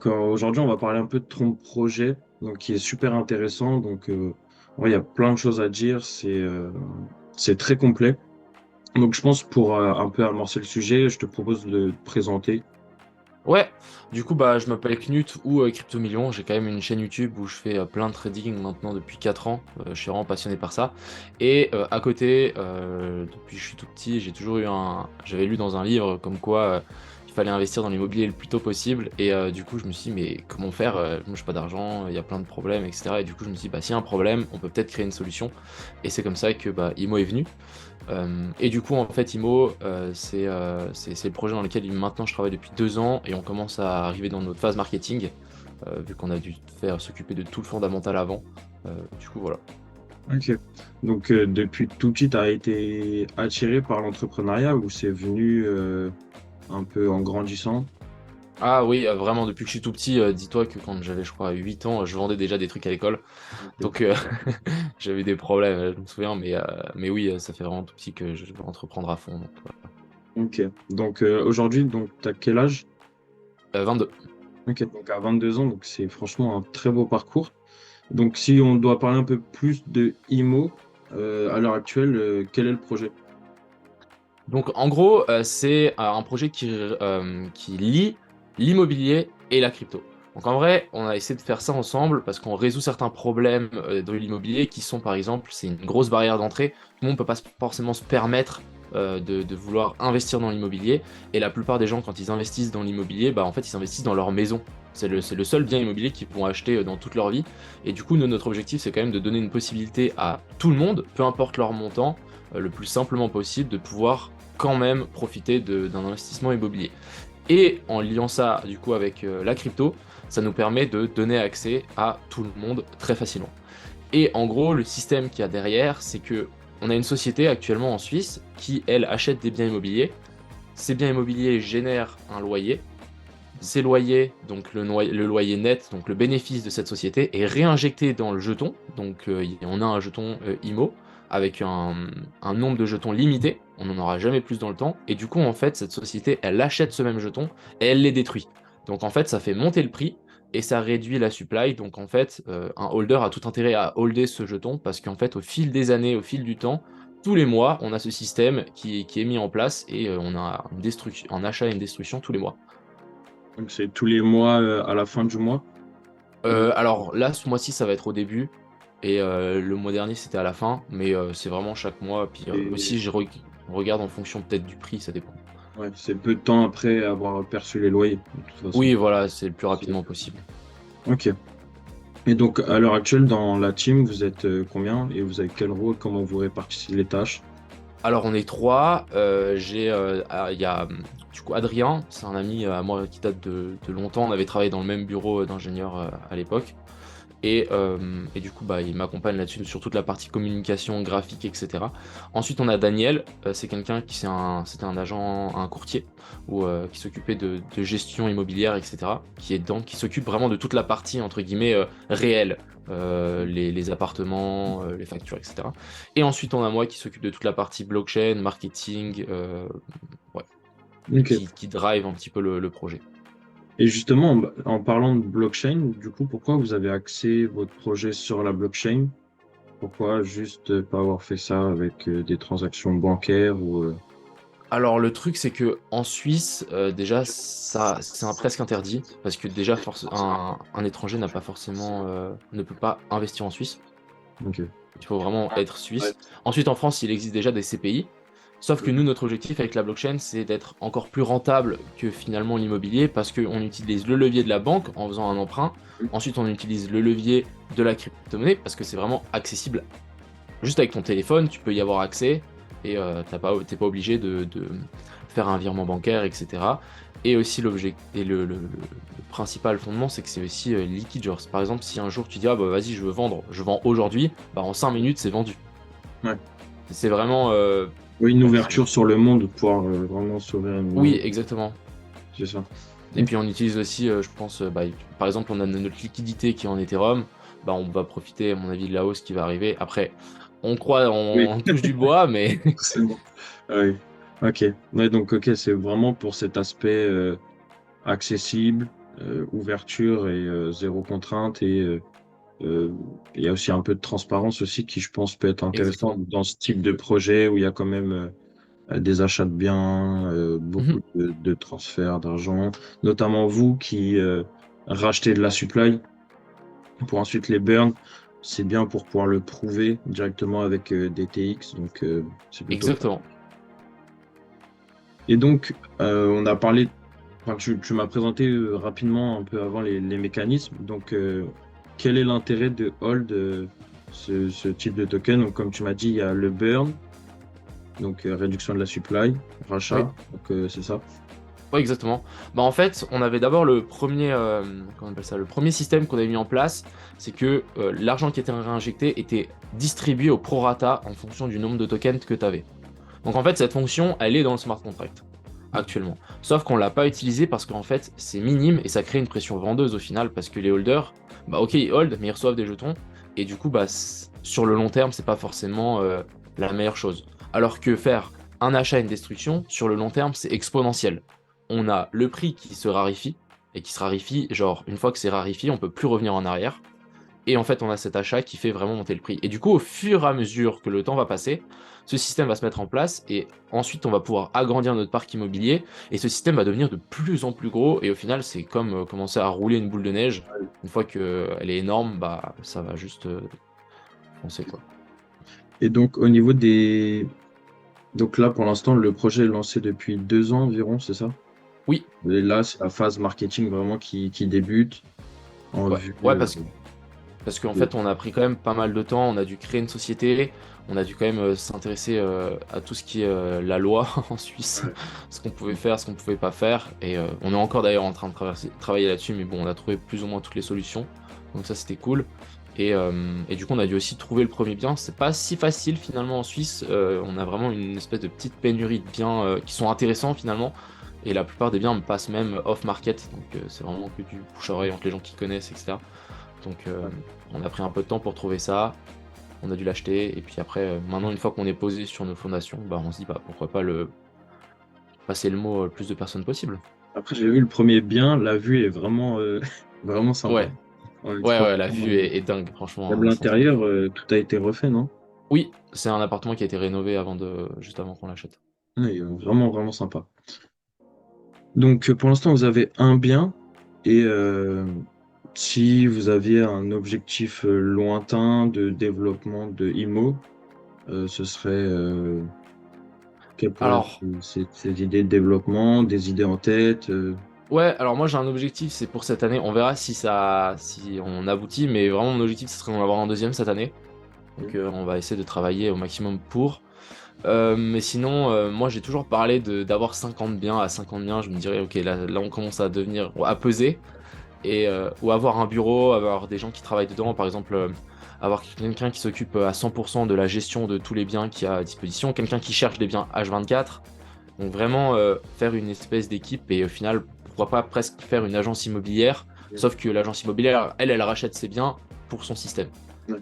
Aujourd'hui, on va parler un peu de ton projet, donc qui est super intéressant. Ouais, il y a plein de choses à dire. C'est très complet. Donc, je pense pour un peu amorcer le sujet, je te propose de te présenter. Ouais, du coup, je m'appelle Knut ou Crypto Million. J'ai quand même une chaîne YouTube où je fais plein de trading maintenant depuis 4 ans. Je suis vraiment passionné par ça. Et à côté, depuis que je suis tout petit, j'avais lu dans un livre comme quoi il fallait investir dans l'immobilier le plus tôt possible. Et du coup, je me suis dit, mais comment faire? Moi, j'ai pas d'argent, il y a plein de problèmes, etc. Et du coup, je me suis dit, s'il y a un problème, on peut peut-être créer une solution. Et c'est comme ça que IMO est venu. Et du coup, en fait, IMO, c'est le projet dans lequel maintenant je travaille depuis 2 ans et on commence à arriver dans notre phase marketing, vu qu'on a dû faire s'occuper de tout le fondamental avant. Du coup, voilà. Ok. Depuis tout petit, tu as été attiré par l'entrepreneuriat ou c'est venu un peu en grandissant? Ah oui, vraiment, depuis que je suis tout petit, dis-toi que quand j'avais, je crois, 8 ans, je vendais déjà des trucs à l'école. Ok. Donc, j'avais des problèmes, je me souviens, mais oui, ça fait vraiment tout petit que je veux entreprendre à fond. Donc, voilà. Ok. Aujourd'hui, tu as quel âge? 22. Ok. Donc à 22 ans, donc c'est franchement un très beau parcours. Donc, si on doit parler un peu plus de IMO, à l'heure actuelle, quel est le projet? Donc en gros, c'est un projet qui lie l'immobilier et la crypto. Donc en vrai, on a essayé de faire ça ensemble parce qu'on résout certains problèmes de l'immobilier qui sont par exemple, c'est une grosse barrière d'entrée. Tout le monde ne peut pas forcément se permettre de vouloir investir dans l'immobilier. Et la plupart des gens, quand ils investissent dans l'immobilier, en fait, ils investissent dans leur maison. C'est le seul bien immobilier qu'ils vont acheter dans toute leur vie. Et du coup, notre objectif, c'est quand même de donner une possibilité à tout le monde, peu importe leur montant, le plus simplement possible, de pouvoir quand même profiter d'un investissement immobilier. Et en liant ça du coup avec la crypto, ça nous permet de donner accès à tout le monde très facilement. Et en gros, le système qu'il y a derrière, c'est que on a une société actuellement en Suisse qui, elle, achète des biens immobiliers. Ces biens immobiliers génèrent un loyer. Ces loyers, donc le loyer net, donc le bénéfice de cette société, est réinjecté dans le jeton. Donc on a un jeton IMO avec un nombre de jetons limité. On n'en aura jamais plus dans le temps. Et du coup, en fait, cette société, elle achète ce même jeton et elle les détruit. Donc en fait, ça fait monter le prix et ça réduit la supply. Donc en fait, un holder a tout intérêt à holder ce jeton parce qu'en fait, au fil des années, au fil du temps, tous les mois, on a ce système qui est mis en place et on a une destruction, un achat et une destruction tous les mois. Donc, c'est tous les mois, à la fin du mois. Ou- Alors là, ce mois-ci, ça va être au début. Et le mois dernier, c'était à la fin. Mais c'est vraiment chaque mois. Puis et- aussi, on regarde en fonction peut-être du prix, ça dépend. ouais, c'est peu de temps après avoir perçu les loyers, de toute façon. Oui, voilà, c'est le plus C'est- rapidement possible. Ok. Et donc, à l'heure actuelle, dans la team, vous êtes combien et vous avez quel rôle? Comment vous répartissez les tâches? Alors, on est trois. Il y a du coup Adrien, c'est un ami à moi qui date de longtemps. On avait travaillé dans le même bureau d'ingénieur à l'époque. Et du coup, il m'accompagne là-dessus sur toute la partie communication, graphique, etc. Ensuite, on a Daniel, c'est quelqu'un c'était un agent, un courtier, qui s'occupait de gestion immobilière, etc. Qui s'occupe vraiment de toute la partie, entre guillemets, réelle, les appartements, les factures, etc. Et ensuite, on a moi qui s'occupe de toute la partie blockchain, marketing, ouais, et Ok. qui drive un petit peu le projet. Et justement, en parlant de blockchain, du coup, pourquoi vous avez axé votre projet sur la blockchain? Pourquoi juste pas avoir fait ça avec des transactions bancaires ou Alors le truc c'est que en Suisse déjà ça c'est presque interdit parce que déjà un étranger n'a pas forcément ne peut pas investir en Suisse. Ok. Il faut vraiment être suisse. Ensuite en France il existe déjà des CPI. Sauf que nous notre objectif avec la blockchain c'est d'être encore plus rentable que finalement l'immobilier parce qu'on utilise le levier de la banque en faisant un emprunt. Ensuite on utilise le levier de la crypto-monnaie parce que c'est vraiment accessible. Juste avec ton téléphone, tu peux y avoir accès et t'es pas obligé de faire un virement bancaire, etc. Et aussi le principal fondement, c'est que c'est aussi liquide. Genre, par exemple, si un jour tu dis ah bah vas-y je veux vendre, je vends aujourd'hui, en 5 minutes c'est vendu. Ouais. C'est vraiment Oui, une ouais, ouverture sur le monde, pouvoir vraiment sauver oui une... exactement. C'est ça. Et puis on utilise aussi, je pense, par exemple on a notre liquidité qui est en Ethereum, on va profiter à mon avis de la hausse qui va arriver. Après, on croit, Oui, on touche du bois, mais c'est bon. Ah oui. Ok. Ouais, ok, c'est vraiment pour cet aspect accessible, ouverture et zéro contrainte. Et il y a aussi un peu de transparence aussi qui, je pense, peut être intéressant Exactement. dans ce type de projet où il y a quand même des achats de biens, Mhm. beaucoup de transferts d'argent, notamment vous qui rachetez de la supply pour ensuite les burn. C'est bien pour pouvoir le prouver directement avec des TX, donc c'est plutôt Exactement. pratique. Et donc, on a parlé, enfin, tu m'as présenté rapidement un peu avant les mécanismes. Donc, quel est l'intérêt de hold ce type de token? Donc, comme tu m'as dit, il y a le burn, donc réduction de la supply, Oui. rachat, donc c'est ça. Ouais, exactement. Bah, en fait, on avait d'abord le premier, comment on appelle ça, le premier système qu'on avait mis en place, c'est que l'argent qui était réinjecté était distribué au prorata en fonction du nombre de tokens que tu avais. Donc en fait, cette fonction, elle est dans le smart contract actuellement. Sauf qu'on l'a pas utilisée parce qu'en fait, c'est minime et ça crée une pression vendeuse au final parce que les holders, bah ok, ils hold, mais ils reçoivent des jetons et du coup, bah sur le long terme, c'est pas forcément la meilleure chose. Alors que faire un achat et une destruction, sur le long terme, c'est exponentiel. On a le prix qui se raréfie et qui se raréfie, genre une fois que c'est raréfié, on peut plus revenir en arrière. Et en fait, on a cet achat qui fait vraiment monter le prix. Et du coup, au fur et à mesure que le temps va passer, ce système va se mettre en place et ensuite, on va pouvoir agrandir notre parc immobilier et ce système va devenir de plus en plus gros. Et au final, c'est comme commencer à rouler une boule de neige. Une fois qu'elle est énorme, bah, ça va juste foncer, quoi. Et donc, au niveau des... Donc là, pour l'instant, le projet est lancé depuis 2 ans environ, c'est ça? Oui, Et là, c'est la phase marketing vraiment qui débute en ouais, vue ouais, parce qu'en de... fait, on a pris quand même pas mal de temps, on a dû créer une société, on a dû quand même s'intéresser à tout ce qui est la loi en Suisse, Ouais. ce qu'on pouvait faire, ce qu'on pouvait pas faire, et on est encore d'ailleurs en train de travailler là-dessus, mais bon, on a trouvé plus ou moins toutes les solutions, donc ça c'était cool. Et du coup, on a dû aussi trouver le premier bien. C'est pas si facile finalement en Suisse. On a vraiment une espèce de petite pénurie de biens qui sont intéressants finalement. Et la plupart des biens passent même off-market. Donc c'est vraiment que du bouche à oreille entre les gens qui connaissent, etc. Donc on a pris un peu de temps pour trouver ça, on a dû l'acheter, et puis après, maintenant une fois qu'on est posé sur nos fondations, bah, on se dit bah, pourquoi pas le passer le mot au plus de personnes possible. Après, j'ai vu le premier bien, la vue est vraiment, vraiment sympa. Ouais, Ouais, ouais, ouais, la franchement, vue est dingue, franchement, même un centre. l'intérieur, tout a été refait, non? Oui, c'est un appartement qui a été rénové juste avant qu'on l'achète. Ouais, vraiment, vraiment sympa. Donc, pour l'instant, vous avez un bien et si vous aviez un objectif lointain de développement de IMO, ce serait quelles pourraient être Alors, ces idées de développement, des idées en tête ouais, alors moi j'ai un objectif, c'est pour cette année, on verra si on aboutit, mais vraiment mon objectif ce serait d'en avoir un deuxième cette année. Donc on va essayer de travailler au maximum pour. Mais sinon, moi j'ai toujours parlé d'avoir 50 biens. À 50 biens, je me dirais, ok, là on commence à devenir, à peser. Ou avoir un bureau, avoir des gens qui travaillent dedans, par exemple, avoir quelqu'un qui s'occupe à 100% de la gestion de tous les biens qu'il y a à disposition, quelqu'un qui cherche des biens H24. Donc vraiment faire une espèce d'équipe et au final, pourquoi pas presque faire une agence immobilière, sauf que l'agence immobilière, elle rachète ses biens pour son système. Ouais.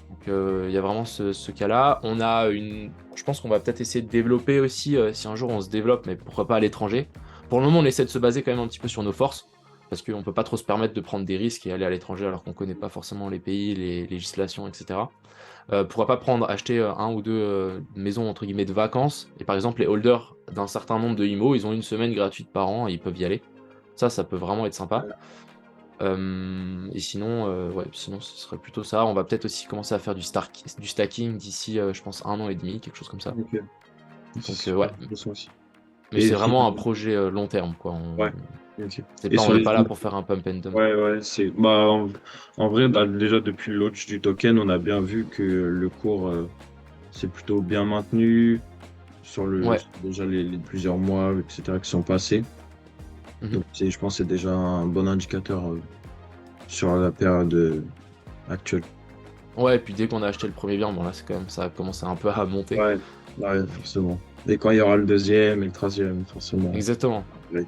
Donc il y a vraiment ce cas-là. Je pense qu'on va peut-être essayer de développer aussi, si un jour on se développe, mais pourquoi pas à l'étranger. Pour le moment, on essaie de se baser quand même un petit peu sur nos forces, parce qu'on ne peut pas trop se permettre de prendre des risques et aller à l'étranger alors qu'on ne connaît pas forcément les pays, les législations, etc. Pourquoi pas acheter un ou deux maisons entre guillemets de vacances, et par exemple les holders d'un certain nombre de IMO, ils ont une semaine gratuite par an et ils peuvent y aller. Ça peut vraiment être sympa. Et sinon, ouais, sinon ce serait plutôt ça. On va peut-être aussi commencer à faire du stacking d'ici, je pense, 1 an et demi, quelque chose comme ça. Ok. C'est Donc super ouais, intéressant aussi. mais Et c'est si- vraiment un projet long terme, quoi. ouais. Ok. C'est Et pas, on sur n'est les pas là pour faire un pump and dump. ouais, ouais, c'est bah en vrai bah, déjà depuis le launch du token, on a bien vu que le cours c'est plutôt bien maintenu sur Ouais. déjà les plusieurs mois etc qui sont passés. Mhm. Donc je pense que c'est déjà un bon indicateur sur la période actuelle. Ouais, et puis dès qu'on a acheté le premier bien, bon là c'est quand même, ça a commencé un peu à monter. Ouais, ouais, forcément. Et quand il y aura le deuxième et le troisième, forcément. Exactement. Ouais.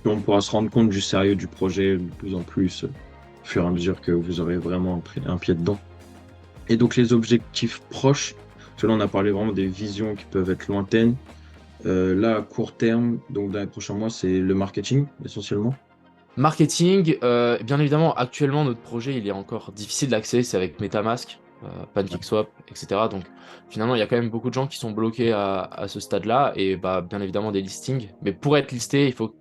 On pourra se rendre compte du sérieux du projet de plus en plus au fur et à mesure que vous aurez vraiment pris un pied dedans. Et donc les objectifs proches, parce que là on a parlé vraiment des visions qui peuvent être lointaines. Là, à court terme, donc dans les prochains mois, c'est le marketing essentiellement. Marketing, bien évidemment, actuellement, notre projet, il est encore difficile d'accès, c'est avec MetaMask, PancakeSwap, etc. Donc, finalement, il y a quand même beaucoup de gens qui sont bloqués à ce stade-là, et bah, bien évidemment, des listings. Mais pour être listé, il faut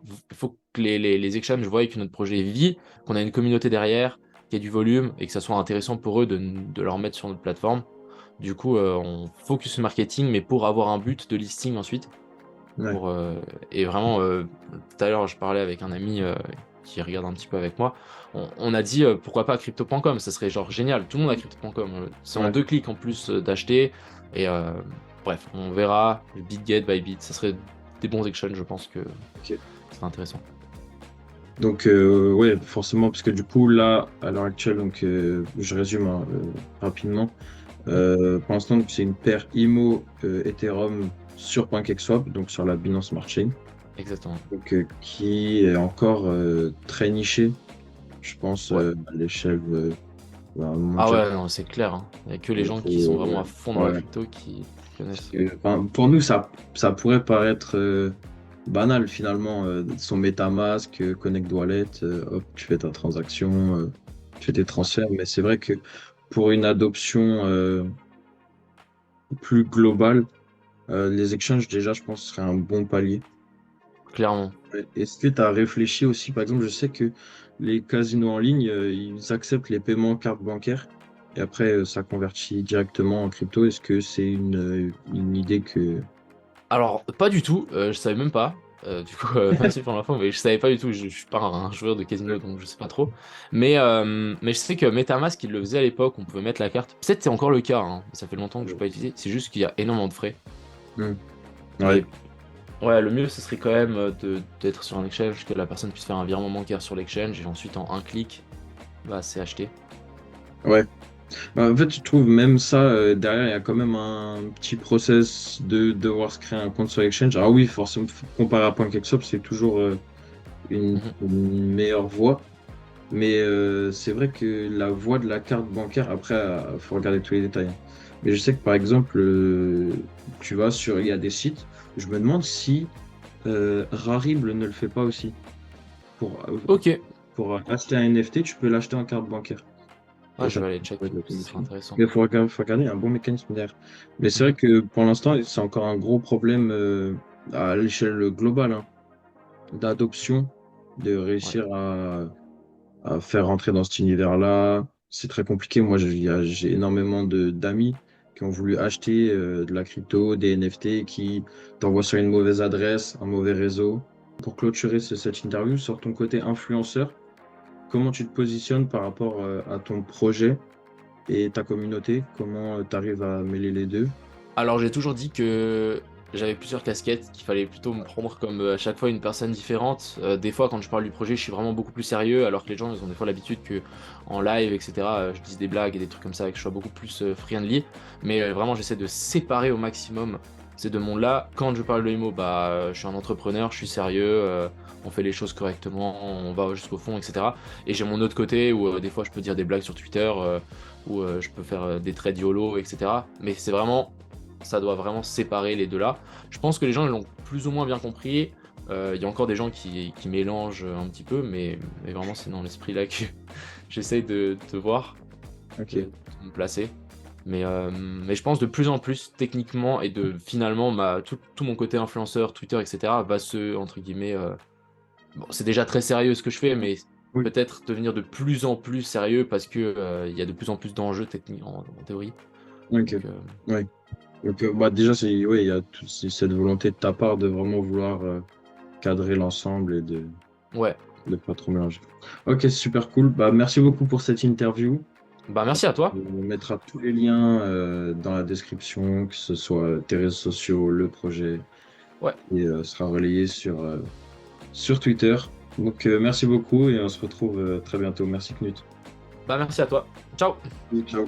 que les exchanges voient que notre projet vit, qu'on a une communauté derrière, qu'il y ait du volume, et que ça soit intéressant pour eux de leur mettre sur notre plateforme. Du coup, on focus sur le marketing, mais pour avoir un but de listing ensuite. Ouais, Pour, et vraiment, tout à l'heure, je parlais avec un ami qui regarde un petit peu avec moi. On a dit pourquoi pas crypto.com, ça serait genre génial. Tout le monde a crypto.com. C'est en ouais. 2 clics en plus d'acheter. Et bref, on verra. BitGet, Bybit, ça serait des bons exchanges, je pense que Ok. c'est intéressant. Donc, ouais, forcément, parce que du coup, là, à l'heure actuelle, donc, je résume hein, rapidement. Mhm. Pour l'instant, donc, c'est une paire IMO Ethereum sur PancakeSwap, donc sur la Binance Smart Chain, Exactement. donc, qui est encore très nichée, je pense, Ouais. à l'échelle Ah mondiale. ouais, non, c'est clair, hein. Il n'y a que les Donc, gens qui sont vraiment ouais, à fond dans la ouais. crypto qui connaissent. Enfin, pour nous, ça pourrait paraître banal finalement. Son MetaMask, Connect Wallet, hop, tu fais ta transaction, tu fais tes Ouais, transferts. Mais c'est vrai que pour une adoption plus globale, les exchanges, déjà, je pense, serait un bon palier. clairement. Ouais. Est-ce que tu as réfléchi aussi, par exemple, je sais que les casinos en ligne, ils acceptent les paiements carte bancaire et après, ça convertit directement en crypto. Est-ce que c'est une idée que... Alors, pas du tout, je savais même pas. Du coup, merci pour l'info, mais je savais pas du tout. Je suis pas un joueur de casino, donc je sais pas trop. Mais je sais que MetaMask, il le faisait à l'époque, on pouvait mettre la carte. Peut-être c'est encore le cas, hein, ça fait longtemps que je n'ai pas utilisé. C'est juste qu'il y a énormément de frais. Hmm. Ouais, Et ouais, le mieux, ce serait quand même d'être sur un exchange, que la personne puisse faire un virement bancaire sur l'exchange, et ensuite en un clic, bah, c'est acheté. ouais. Bah, en fait, je trouve même ça, derrière, il y a quand même un petit process de devoir se créer un compte sur Exchange. Alors oui, forcément, comparé à PancakeSwap, c'est toujours Mhm. une meilleure voie. Mais c'est vrai que la voie de la carte bancaire, après, il faut regarder tous les détails, hein. Mais je sais que par exemple, tu vas sur, il y a des sites, je me demande si Rarible ne le fait pas aussi. Pour, euh, Ok, pour acheter un NFT, tu peux l'acheter en carte bancaire. ouais, Et je ça vais aller te fait check, de la ce serait commission. intéressant. Mais faut regarder, il y a un bon mécanisme derrière. Mais c'est vrai Mhm. que pour l'instant, c'est encore un gros problème à l'échelle globale hein, d'adoption, de Ouais. réussir à faire rentrer dans cet univers-là. C'est très compliqué. Moi, j'ai énormément d'amis qui ont voulu acheter de la crypto, des NFT, qui t'envoient sur une mauvaise adresse, un mauvais réseau. Pour clôturer cette interview, sur ton côté influenceur, comment tu te positionnes par rapport à ton projet et ta communauté? Comment tu arrives à mêler les deux? Alors j'ai toujours dit que j'avais plusieurs casquettes, qu'il fallait plutôt me prendre comme à chaque fois une personne différente. Des fois quand je parle du projet, je suis vraiment beaucoup plus sérieux, alors que les gens ils ont des fois l'habitude que en live, etc., je dise des blagues et des trucs comme ça, et que je sois beaucoup plus friendly. Mais vraiment j'essaie de séparer au maximum ces deux mondes-là. Quand je parle de IMO, bah je suis un entrepreneur, je suis sérieux, on fait les choses correctement, on va jusqu'au fond, etc. Et j'ai mon autre côté où des fois je peux dire des blagues sur Twitter, où je peux faire des trades YOLO, etc. Mais c'est vraiment ça doit vraiment séparer les deux là. Je pense que les gens ils l'ont plus ou moins bien compris. Il y a encore des gens qui mélangent un petit peu, mais vraiment c'est dans l'esprit là que j'essaye de voir, Ok. de me placer. Mais je pense de plus en plus techniquement et de finalement tout mon côté influenceur, Twitter, etc. va se, entre guillemets, bon, c'est déjà très sérieux ce que je fais, mais Oui. peut-être devenir de plus en plus sérieux parce que il y a de plus en plus d'enjeux techniques en théorie. Ok. Donc, Ouais. Donc, bah, déjà, ouais, il y a cette volonté de ta part de vraiment vouloir cadrer l'ensemble et ouais. de pas trop mélanger. Ok, super cool. Bah, merci beaucoup pour cette interview. Bah merci à toi. On mettra tous les liens dans la description, que ce soit tes réseaux sociaux, le projet, Ouais. et sera relayé sur Twitter. Donc, merci beaucoup et on se retrouve très bientôt. Merci Knut. Bah merci à toi. Ciao! Ciao.